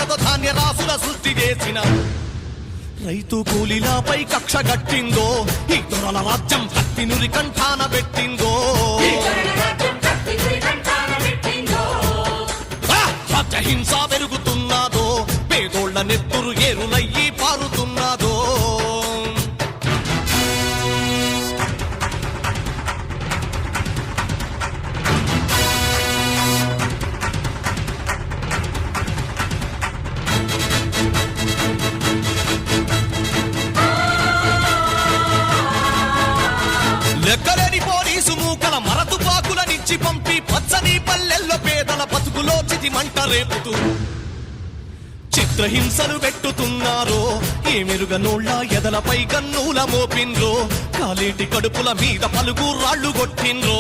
ఉన్నదో ధాన్య రాసుల సృష్టి చేసిన రైతు కూలీలపై కక్ష గట్టిందో ఈ దొరల రాజ్యం కత్తి నురి కంఠాన పెట్టిందో హింస పెరుగుతున్నదో పేదోళ్ల నెత్తురు ఏరులయ్యి పారుతున్నదో లెక్కలేని పోలీసు మూకల మరతుపాకుల నుంచి పంపి పచ్చని పల్లెల్లో పేదల బతుకులో చితి మంట రేపుతూ చిత్రహింసలు పెట్టుతున్నారో ఏ మెరుగనోళ్ళ ఎదలపై కన్నుల మోపిండ్రో కాలేటి కడుపుల మీద పలుగు రాళ్లు కొట్టిండ్రో